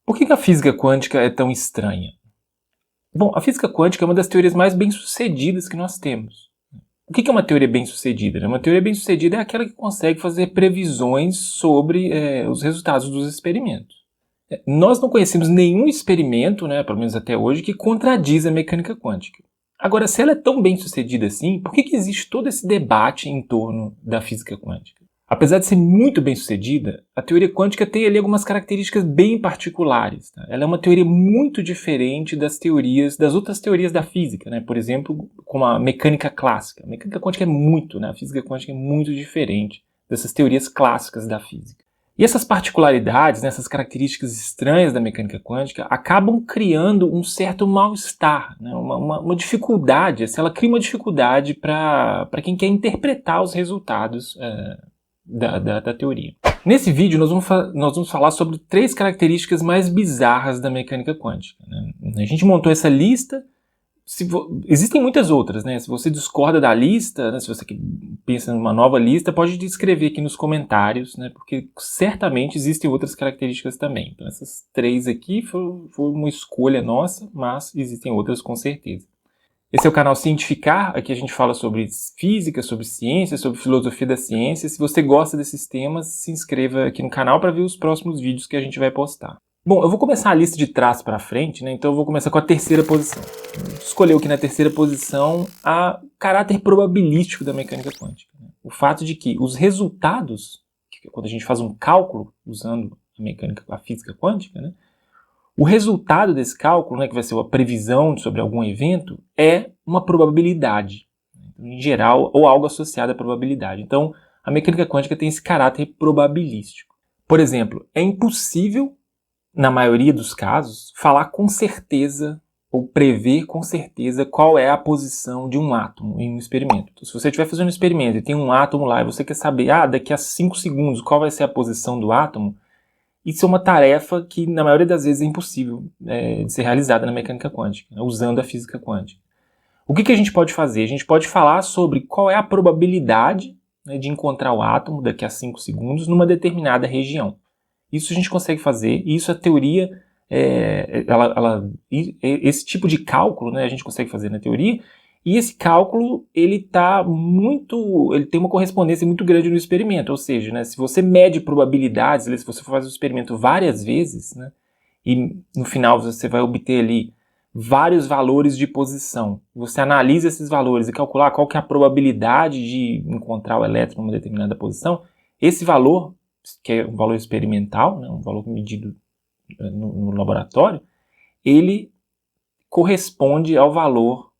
Por que a física quântica é tão estranha? Bom, a física quântica é uma das teorias mais bem-sucedidas que nós temos. O que é uma teoria bem-sucedida? Uma teoria bem-sucedida é aquela que consegue fazer previsões sobre os resultados dos experimentos. Nós não conhecemos nenhum experimento, pelo menos até hoje, que contradiz a mecânica quântica. Agora, se ela é tão bem-sucedida assim, por que existe todo esse debate em torno da física quântica? Apesar de ser muito bem-sucedida, a teoria quântica tem ali algumas características bem particulares. Tá? Ela é uma teoria muito diferente das outras teorias da física, por exemplo, como a mecânica clássica. A mecânica quântica a física quântica é muito diferente dessas teorias clássicas da física. E essas particularidades, essas características estranhas da mecânica quântica acabam criando um certo mal-estar, uma dificuldade. Ela cria uma dificuldade para quem quer interpretar os resultados da teoria. Nesse vídeo nós vamos falar sobre 3 características mais bizarras da mecânica quântica. A gente montou essa lista. Existem muitas outras, Se você discorda da lista, se você pensa numa nova lista, pode escrever aqui nos comentários, porque certamente existem outras características também. Então essas 3 aqui foi uma escolha nossa, mas existem outras com certeza. Esse é o canal Cientificar, aqui a gente fala sobre física, sobre ciência, sobre filosofia da ciência. Se você gosta desses temas, se inscreva aqui no canal para ver os próximos vídeos que a gente vai postar. Bom, eu vou começar a lista de trás para frente, então eu vou começar com a terceira posição. Escolheu aqui na terceira posição o caráter probabilístico da mecânica quântica. O fato de que os resultados, quando a gente faz um cálculo usando a física quântica, o resultado desse cálculo, que vai ser uma previsão sobre algum evento, é uma probabilidade, em geral, ou algo associado à probabilidade. Então, a mecânica quântica tem esse caráter probabilístico. Por exemplo, é impossível, na maioria dos casos, falar com certeza ou prever com certeza qual é a posição de um átomo em um experimento. Então, se você estiver fazendo um experimento e tem um átomo lá e você quer saber, daqui a 5 segundos, qual vai ser a posição do átomo, isso é uma tarefa que, na maioria das vezes, é impossível de ser realizada na mecânica quântica, usando a física quântica. O que a gente pode fazer? A gente pode falar sobre qual é a probabilidade de encontrar o átomo daqui a 5 segundos numa determinada região. Isso a gente consegue fazer, e isso a teoria, esse tipo de cálculo a gente consegue fazer na teoria, e esse cálculo ele tem uma correspondência muito grande no experimento, ou seja, se você mede probabilidades, se você faz o experimento várias vezes, e no final você vai obter ali vários valores de posição, você analisa esses valores e calcular qual que é a probabilidade de encontrar o elétron em uma determinada posição, esse valor, que é um valor experimental, um valor medido no laboratório, ele corresponde ao valor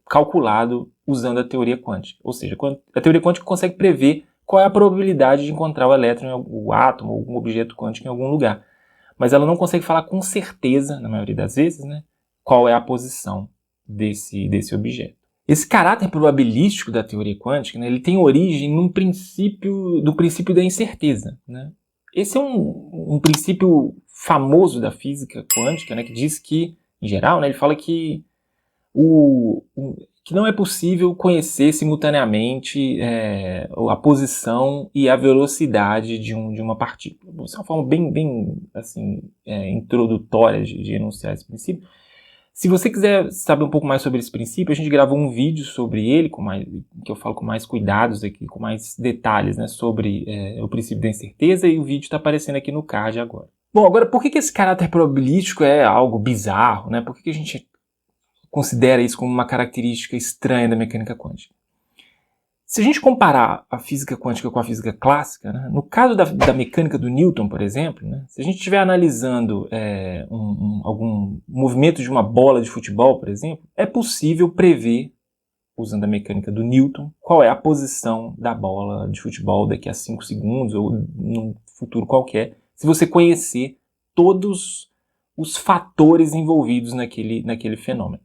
calculado usando a teoria quântica. Ou seja, a teoria quântica consegue prever qual é a probabilidade de encontrar o elétron, o átomo, ou algum objeto quântico em algum lugar. Mas ela não consegue falar com certeza, na maioria das vezes, qual é a posição desse objeto. Esse caráter probabilístico da teoria quântica, ele tem origem no princípio da incerteza. Esse é um princípio famoso da física quântica, que diz que, em geral, ele fala que que não é possível conhecer simultaneamente a posição e a velocidade de uma partícula. Isso é uma forma bem assim, introdutória de enunciar esse princípio. Se você quiser saber um pouco mais sobre esse princípio, a gente gravou um vídeo sobre ele, que eu falo com mais cuidados aqui, com mais detalhes sobre o princípio da incerteza, e o vídeo está aparecendo aqui no card agora. Bom, agora, por que esse caráter probabilístico é algo bizarro? Por que a gente considera isso como uma característica estranha da mecânica quântica? Se a gente comparar a física quântica com a física clássica, no caso da mecânica do Newton, por exemplo, se a gente estiver analisando algum movimento de uma bola de futebol, por exemplo, é possível prever, usando a mecânica do Newton, qual é a posição da bola de futebol daqui a 5 segundos ou num futuro qualquer, se você conhecer todos os fatores envolvidos naquele fenômeno,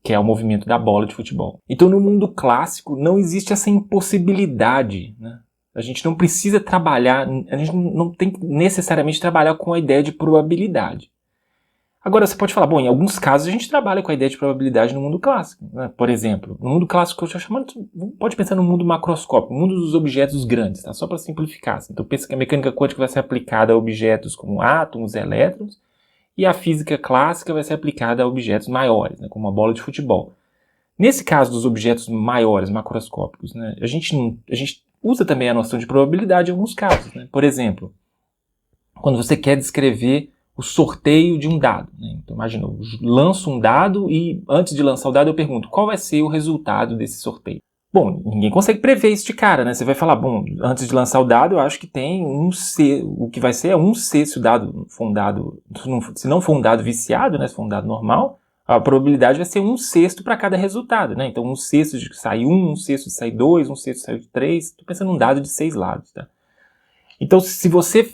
que é o movimento da bola de futebol. Então, no mundo clássico, não existe essa impossibilidade. A gente não precisa trabalhar, a gente não tem que necessariamente trabalhar com a ideia de probabilidade. Agora, você pode falar, bom, em alguns casos a gente trabalha com a ideia de probabilidade no mundo clássico, né? Por exemplo, no mundo clássico, eu estou chamando, pode pensar no mundo macroscópico, no mundo dos objetos grandes, tá? Só para simplificar. Então, pensa que a mecânica quântica vai ser aplicada a objetos como átomos, elétrons, e a física clássica vai ser aplicada a objetos maiores, né? Como uma bola de futebol. Nesse caso dos objetos maiores, macroscópicos, né? A gente usa também a noção de probabilidade em alguns casos, né? Por exemplo, quando você quer descrever o sorteio de um dado, né? Então, imagina, eu lanço um dado e antes de lançar o dado eu pergunto qual vai ser o resultado desse sorteio. Bom, ninguém consegue prever isso de cara, né? Você vai falar, bom, antes de lançar o dado eu acho que tem o que vai ser é um sexto dado fundado, se não for um dado viciado, né? Se for um dado normal, a probabilidade vai ser um sexto para cada resultado, né? Então, um sexto de sair um sexto de sair dois, um sexto de sair três. Estou pensando num dado de 6 lados, tá? Então, se você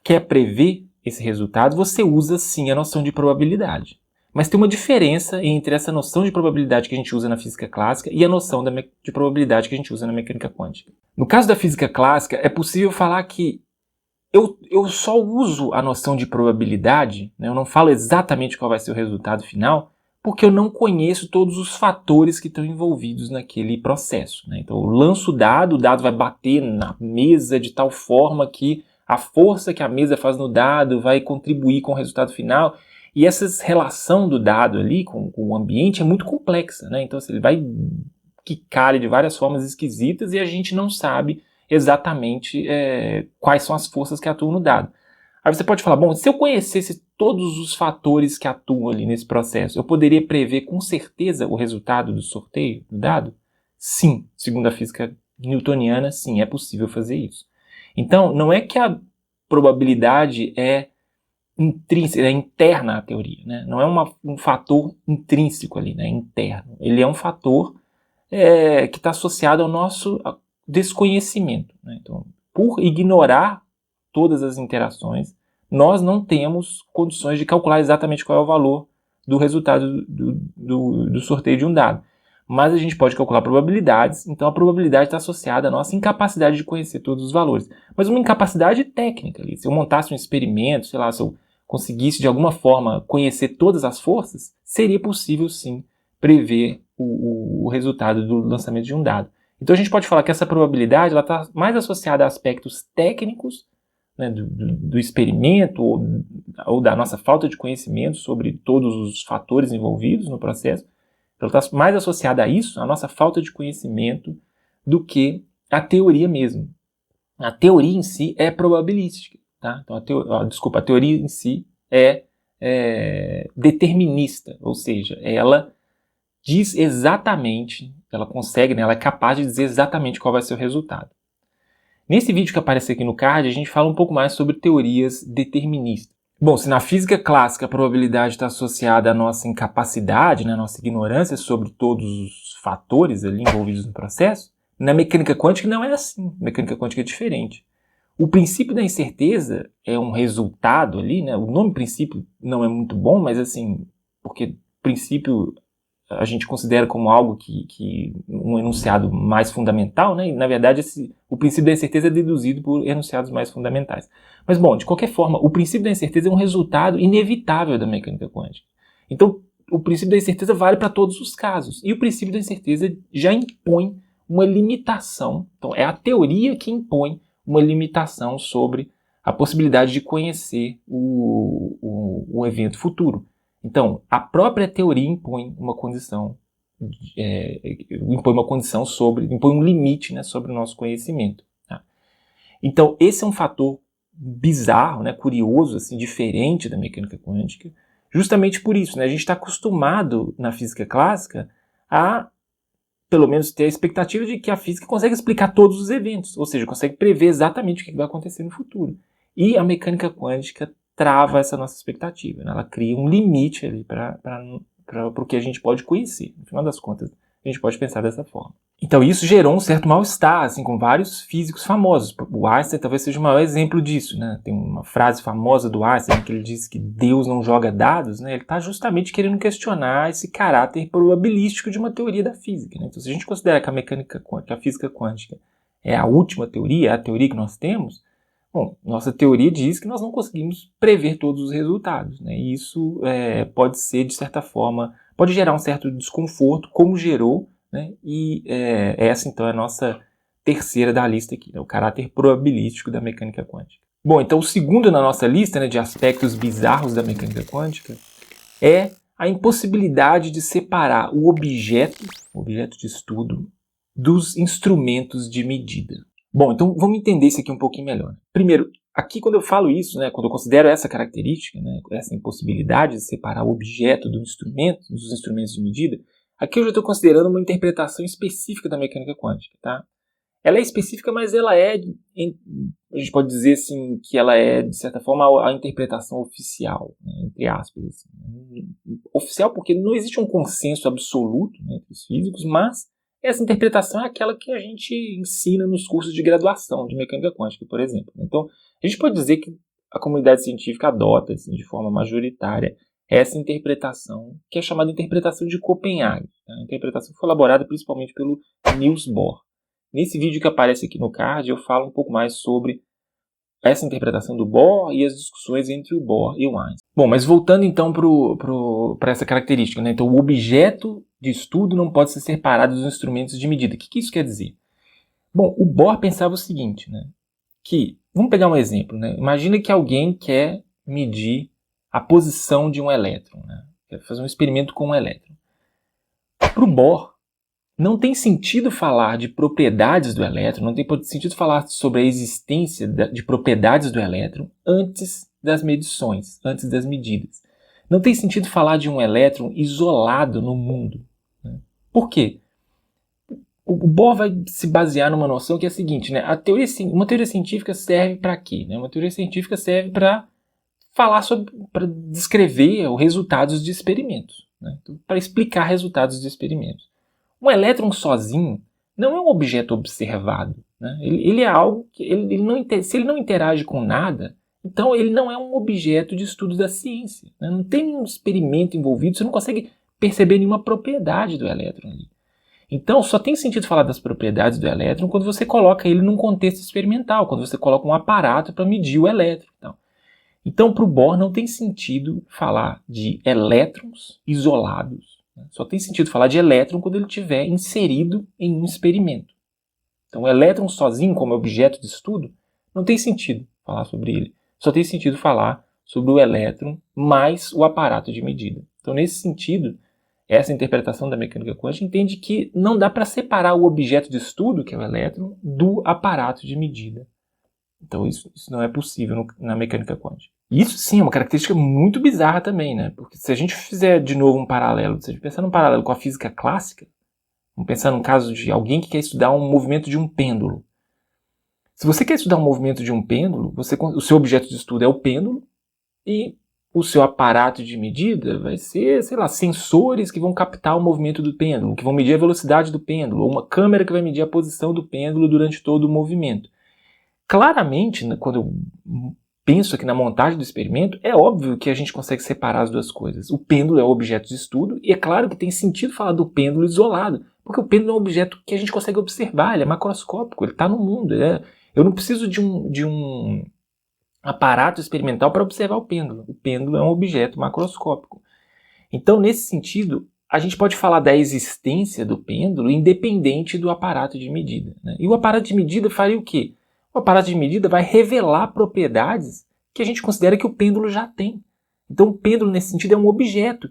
quer prever esse resultado, você usa sim a noção de probabilidade. Mas tem uma diferença entre essa noção de probabilidade que a gente usa na física clássica e a noção de probabilidade que a gente usa na mecânica quântica. No caso da física clássica, é possível falar que eu só uso a noção de probabilidade, né? Eu não falo exatamente qual vai ser o resultado final, porque eu não conheço todos os fatores que estão envolvidos naquele processo, né? Então eu lanço o dado vai bater na mesa de tal forma que a força que a mesa faz no dado vai contribuir com o resultado final. E essa relação do dado ali com o ambiente é muito complexa, né? Então assim, ele vai quicar de várias formas esquisitas e a gente não sabe exatamente quais são as forças que atuam no dado. Aí você pode falar, bom, se eu conhecesse todos os fatores que atuam ali nesse processo, eu poderia prever com certeza o resultado do sorteio do dado? Sim, segundo a física newtoniana, sim, é possível fazer isso. Então, não é que a probabilidade é intrínseca, é interna à teoria, né? Não é um fator intrínseco ali, né? Interno. Ele é um fator que está associado ao nosso desconhecimento, né? Então, por ignorar todas as interações, nós não temos condições de calcular exatamente qual é o valor do resultado do sorteio de um dado. Mas a gente pode calcular probabilidades, então a probabilidade está associada à nossa incapacidade de conhecer todos os valores. Mas uma incapacidade técnica ali. Se eu montasse um experimento, sei lá, se eu conseguisse de alguma forma conhecer todas as forças, seria possível sim prever o resultado do lançamento de um dado. Então a gente pode falar que essa probabilidade está mais associada a aspectos técnicos, né, do experimento ou da nossa falta de conhecimento sobre todos os fatores envolvidos no processo. Ela está mais associada a isso, a nossa falta de conhecimento, do que a teoria mesmo. A teoria em si é probabilística. Tá? Então, a teoria em si é determinista, ou seja, ela diz exatamente, ela consegue, né, ela é capaz de dizer exatamente qual vai ser o resultado. Nesse vídeo que aparece aqui no card, a gente fala um pouco mais sobre teorias deterministas. Bom, se na física clássica a probabilidade está associada à nossa incapacidade, né, à nossa ignorância sobre todos os fatores ali envolvidos no processo, na mecânica quântica não é assim. A mecânica quântica é diferente. O princípio da incerteza é um resultado ali, né? O nome princípio não é muito bom, mas assim, porque princípio a gente considera como algo que um enunciado mais fundamental, né? E, na verdade, o princípio da incerteza é deduzido por enunciados mais fundamentais. Mas, bom, de qualquer forma, o princípio da incerteza é um resultado inevitável da mecânica quântica. Então, o princípio da incerteza vale para todos os casos. E o princípio da incerteza já impõe uma limitação. Então, é a teoria que impõe uma limitação sobre a possibilidade de conhecer o evento futuro. Então, a própria teoria impõe uma condição, impõe um limite, né, sobre o nosso conhecimento. Tá? Então, esse é um fator bizarro, né, curioso, assim, diferente da mecânica quântica, justamente por isso. Né, a gente está acostumado na física clássica a, pelo menos, ter a expectativa de que a física consegue explicar todos os eventos, ou seja, consegue prever exatamente o que vai acontecer no futuro. E a mecânica quântica trava essa nossa expectativa, né? Ela cria um limite ali para o que a gente pode conhecer. No final das contas, a gente pode pensar dessa forma. Então isso gerou um certo mal-estar, assim, com vários físicos famosos. O Einstein talvez seja o maior exemplo disso, né? Tem uma frase famosa do Einstein que ele diz que Deus não joga dados, né? Ele está justamente querendo questionar esse caráter probabilístico de uma teoria da física, né? Então, se a gente considera que a física quântica é a última teoria, é a teoria que nós temos, Bom, nossa teoria diz que nós não conseguimos prever todos os resultados, né? E isso pode ser, de certa forma, pode gerar um certo desconforto, como gerou, né? E essa, então, é a nossa terceira da lista aqui, né? O caráter probabilístico da mecânica quântica. Bom, então o segundo na nossa lista, né, de aspectos bizarros da mecânica quântica é a impossibilidade de separar o objeto de estudo, dos instrumentos de medida. Bom, então vamos entender isso aqui um pouquinho melhor. Primeiro, aqui quando eu falo isso, né, quando eu considero essa característica, né, essa impossibilidade de separar o objeto do instrumento, dos instrumentos de medida, aqui eu já estou considerando uma interpretação específica da mecânica quântica, tá? Ela é específica, mas ela a gente pode dizer assim, que ela é, de certa forma, a interpretação oficial, né, entre aspas. Assim. Oficial porque não existe um consenso absoluto, né, entre os físicos, mas essa interpretação é aquela que a gente ensina nos cursos de graduação de mecânica quântica, por exemplo. Então, a gente pode dizer que a comunidade científica adota, assim, de forma majoritária, essa interpretação, que é chamada interpretação de Copenhague. Tá? A interpretação foi elaborada principalmente pelo Niels Bohr. Nesse vídeo que aparece aqui no card, eu falo um pouco mais sobre essa interpretação do Bohr e as discussões entre o Bohr e o Einstein. Bom, mas voltando então para essa característica, né? Então, o objeto de estudo não pode ser separado dos instrumentos de medida. O que isso quer dizer? Bom, o Bohr pensava o seguinte, né? Que, vamos pegar um exemplo, né? Imagina que alguém quer medir a posição de um elétron, né? Quer fazer um experimento com um elétron. Para o Bohr, não tem sentido falar de propriedades do elétron, não tem sentido falar sobre a existência de propriedades do elétron antes das medições, antes das medidas. Não tem sentido falar de um elétron isolado no mundo. Né? Por quê? O Bohr vai se basear numa noção que é a seguinte, né? Uma teoria científica serve para quê? Né? Uma teoria científica serve para falar para descrever os resultados de experimentos, né? Então, para explicar resultados de experimentos. Um elétron sozinho não é um objeto observado. Né? Ele é algo que se ele não interage com nada, então ele não é um objeto de estudo da ciência. Né? Não tem nenhum experimento envolvido, você não consegue perceber nenhuma propriedade do elétron ali. Então só tem sentido falar das propriedades do elétron quando você coloca ele num contexto experimental, quando você coloca um aparato para medir o elétron. Então para o Bohr não tem sentido falar de elétrons isolados. Só tem sentido falar de elétron quando ele estiver inserido em um experimento. Então, o elétron sozinho, como objeto de estudo, não tem sentido falar sobre ele. Só tem sentido falar sobre o elétron mais o aparato de medida. Então, nesse sentido, essa interpretação da mecânica quântica entende que não dá para separar o objeto de estudo, que é o elétron, do aparato de medida. Então, isso não é possível na mecânica quântica. Isso sim é uma característica muito bizarra também, né? Porque se a gente fizer de novo um paralelo, se a gente pensar num paralelo com a física clássica, vamos pensar num caso de alguém que quer estudar um movimento de um pêndulo. Se você quer estudar um movimento de um pêndulo, o seu objeto de estudo é o pêndulo e o seu aparato de medida vai ser, sei lá, sensores que vão captar o movimento do pêndulo, que vão medir a velocidade do pêndulo, ou uma câmera que vai medir a posição do pêndulo durante todo o movimento. Claramente, quando eu penso aqui na montagem do experimento, é óbvio que a gente consegue separar as duas coisas. O pêndulo é o objeto de estudo e é claro que tem sentido falar do pêndulo isolado, porque o pêndulo é um objeto que a gente consegue observar, ele é macroscópico, ele está no mundo. Eu não preciso de um aparato experimental para observar o pêndulo. O pêndulo é um objeto macroscópico. Então, nesse sentido, a gente pode falar da existência do pêndulo independente do aparato de medida. Né? E o aparato de medida faria o quê? O aparato de medida vai revelar propriedades que a gente considera que o pêndulo já tem. Então, o pêndulo, nesse sentido, é um objeto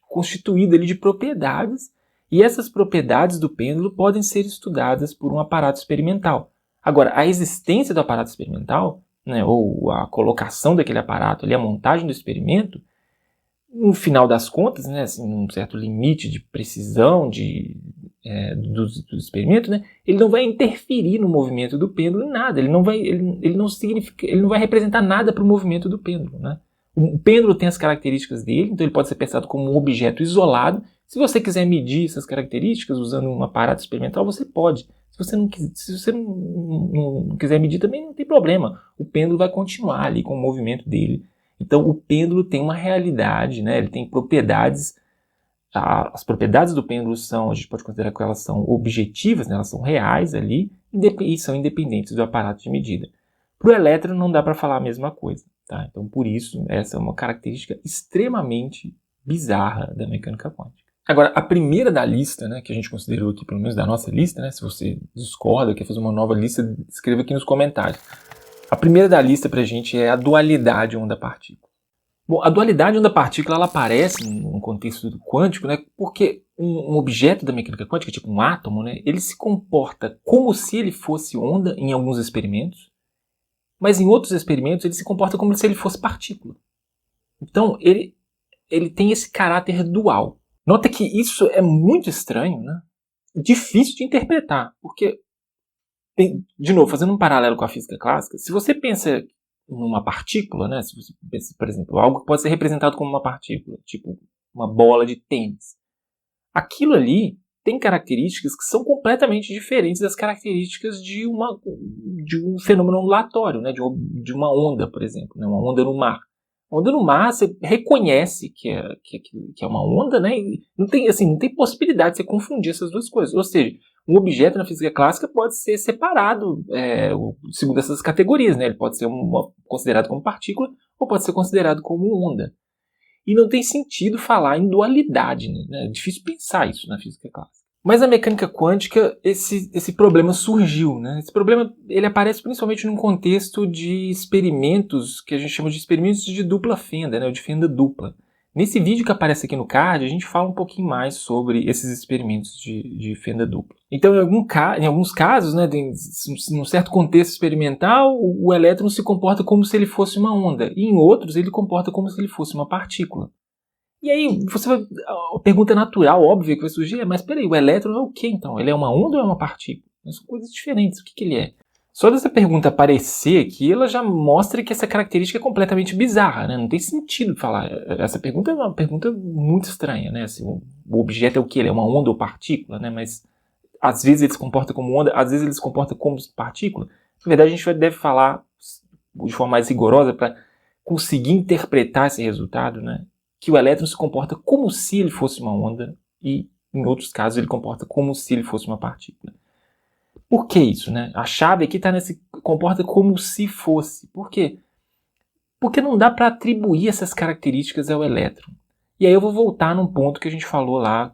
constituído ali de propriedades, e essas propriedades do pêndulo podem ser estudadas por um aparato experimental. Agora, a existência do aparato experimental, né, ou a colocação daquele aparato ali, a montagem do experimento, no final das contas, né, assim, um certo limite de precisão do experimento, né, ele não vai interferir no movimento do pêndulo em nada, ele não vai representar nada para o movimento do pêndulo. Né? O pêndulo tem as características dele, então ele pode ser pensado como um objeto isolado. Se você quiser medir essas características usando um aparato experimental, você pode. Se você não quiser medir, também não tem problema. O pêndulo vai continuar ali com o movimento dele. Então, o pêndulo tem uma realidade, né? Ele tem propriedades. As propriedades do pêndulo a gente pode considerar que elas são objetivas, né? Elas são reais ali e são independentes do aparato de medida. Para o elétron não dá para falar a mesma coisa. Tá? Então, por isso, essa é uma característica extremamente bizarra da mecânica quântica. Agora, a primeira da lista, né, que a gente considerou aqui, pelo menos da nossa lista, né, se você discorda, quer fazer uma nova lista, escreva aqui nos comentários. A primeira da lista para a gente é a dualidade onda-partícula. Bom, a dualidade onda-partícula ela aparece no contexto quântico, né, porque um objeto da mecânica quântica, tipo um átomo, né, ele se comporta como se ele fosse onda em alguns experimentos, mas em outros experimentos ele se comporta como se ele fosse partícula. Então, ele tem esse caráter dual. Nota que isso é muito estranho, né? Difícil de interpretar, porque, de novo, fazendo um paralelo com a física clássica, se você pensa numa partícula, né? Se você pensa, por exemplo, algo que pode ser representado como uma partícula, tipo uma bola de tênis, aquilo ali tem características que são completamente diferentes das características de um fenômeno ondulatório, né? De uma onda, por exemplo, né? Uma onda no mar. Onda no mar, você reconhece que é uma onda, né? E não tem possibilidade de você confundir essas duas coisas. Ou seja, um objeto na física clássica pode ser separado segundo essas categorias, né? Ele pode ser considerado como partícula ou pode ser considerado como onda. E não tem sentido falar em dualidade, né? É difícil pensar isso na física clássica. Mas na mecânica quântica, esse problema surgiu, né? Esse problema ele aparece principalmente num contexto de experimentos que a gente chama de experimentos de dupla fenda, né? Ou de fenda dupla. Nesse vídeo que aparece aqui no card, a gente fala um pouquinho mais sobre esses experimentos de fenda dupla. Então, em alguns casos, né, num certo contexto experimental, o elétron se comporta como se ele fosse uma onda. E em outros, ele comporta como se ele fosse uma partícula. E aí, a pergunta natural, óbvia que vai surgir mas peraí, o elétron é o que então? Ele é uma onda ou é uma partícula? São coisas diferentes, o que ele é? Só dessa pergunta aparecer aqui, ela já mostra que essa característica é completamente bizarra, né? Não tem sentido falar. Essa pergunta é uma pergunta muito estranha, né? Assim, o objeto é o que? Ele é uma onda ou partícula, né? Mas às vezes ele se comporta como onda, às vezes ele se comporta como partícula. Na verdade, a gente deve falar de forma mais rigorosa para conseguir interpretar esse resultado, né? Que o elétron se comporta como se ele fosse uma onda e, em outros casos, ele comporta como se ele fosse uma partícula. Por que isso, né? A chave aqui está nesse comporta como se fosse. Por quê? Porque não dá para atribuir essas características ao elétron. E aí eu vou voltar num ponto que a gente falou lá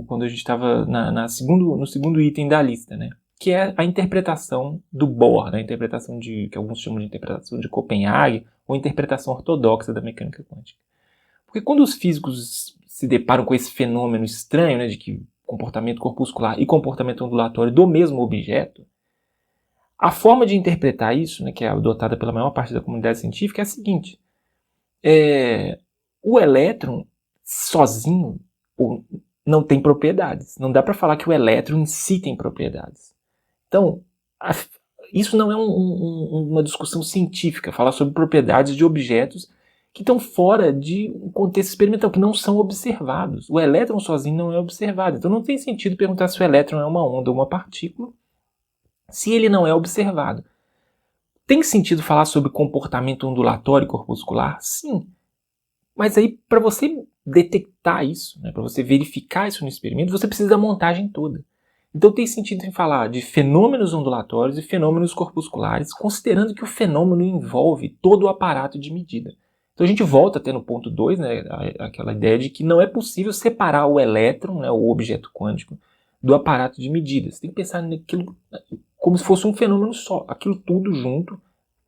quando a gente estava no segundo item da lista, né? Que é a interpretação do Bohr, né? A interpretação que alguns chamam de interpretação de Copenhague ou interpretação ortodoxa da mecânica quântica. Porque quando os físicos se deparam com esse fenômeno estranho, né, de que comportamento corpuscular e comportamento ondulatório do mesmo objeto, a forma de interpretar isso, né, que é adotada pela maior parte da comunidade científica, é a seguinte. O elétron sozinho não tem propriedades. Não dá para falar que o elétron em si tem propriedades. Então, isso não é uma discussão científica, falar sobre propriedades de objetos que estão fora de um contexto experimental, que não são observados. O elétron sozinho não é observado. Então não tem sentido perguntar se o elétron é uma onda ou uma partícula, se ele não é observado. Tem sentido falar sobre comportamento ondulatório e corpuscular? Sim. Mas aí, para você detectar isso, né, para você verificar isso no experimento, você precisa da montagem toda. Então tem sentido em falar de fenômenos ondulatórios e fenômenos corpusculares, considerando que o fenômeno envolve todo o aparato de medida. Então a gente volta até no ponto 2, né, aquela ideia de que não é possível separar o elétron, né, o objeto quântico, do aparato de medida. Você tem que pensar naquilo como se fosse um fenômeno só. Aquilo tudo junto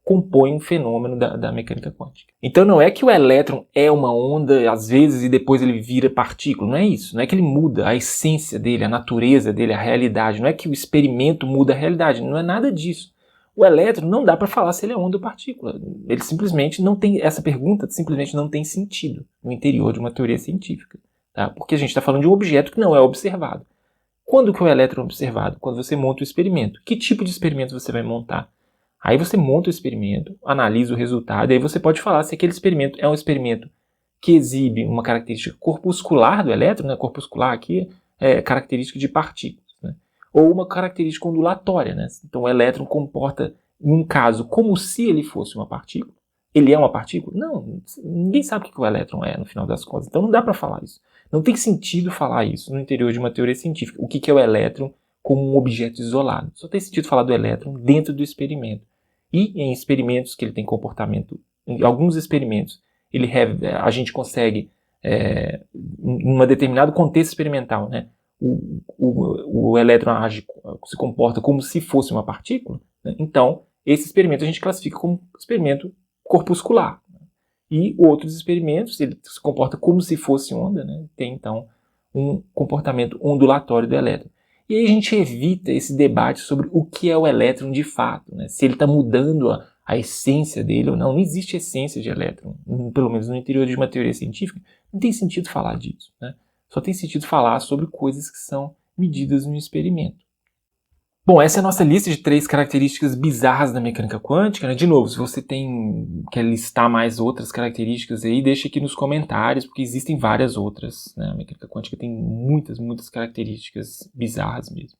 compõe um fenômeno da mecânica quântica. Então não é que o elétron é uma onda, às vezes, e depois ele vira partícula. Não é isso. Não é que ele muda a essência dele, a natureza dele, a realidade. Não é que o experimento muda a realidade. Não é nada disso. O elétron não dá para falar se ele é onda ou partícula. Ele simplesmente não tem, essa pergunta simplesmente não tem sentido no interior de uma teoria científica. Tá? Porque a gente está falando de um objeto que não é observado. Quando que o elétron é observado? Quando você monta o experimento. Que tipo de experimento você vai montar? Aí você monta o experimento, analisa o resultado, e aí você pode falar se aquele experimento é um experimento que exibe uma característica corpuscular do elétron, né? Corpuscular aqui é característica de partículas, né? Ou uma característica ondulatória, né? Então o elétron comporta, em um caso, como se ele fosse uma partícula. Ele é uma partícula? Não, ninguém sabe o que o elétron é, no final das contas. Então não dá para falar isso. Não tem sentido falar isso no interior de uma teoria científica. O que é o elétron como um objeto isolado? Só tem sentido falar do elétron dentro do experimento. E em experimentos que ele tem comportamento, em alguns experimentos, a gente consegue, em um determinado contexto experimental, né, o elétron se comporta como se fosse uma partícula, né? Então, esse experimento a gente classifica como experimento corpuscular. E outros experimentos, ele se comporta como se fosse onda, né? Tem então um comportamento ondulatório do elétron. E aí a gente evita esse debate sobre o que é o elétron de fato, né? Se ele está mudando a essência dele ou não. Não existe essência de elétron, pelo menos no interior de uma teoria científica. Não tem sentido falar disso, né? Só tem sentido falar sobre coisas que são medidas no experimento. Bom, essa é a nossa lista de 3 características bizarras da mecânica quântica, né? De novo, se você quer listar mais outras características aí, deixa aqui nos comentários, porque existem várias outras, né? A mecânica quântica tem muitas características bizarras mesmo.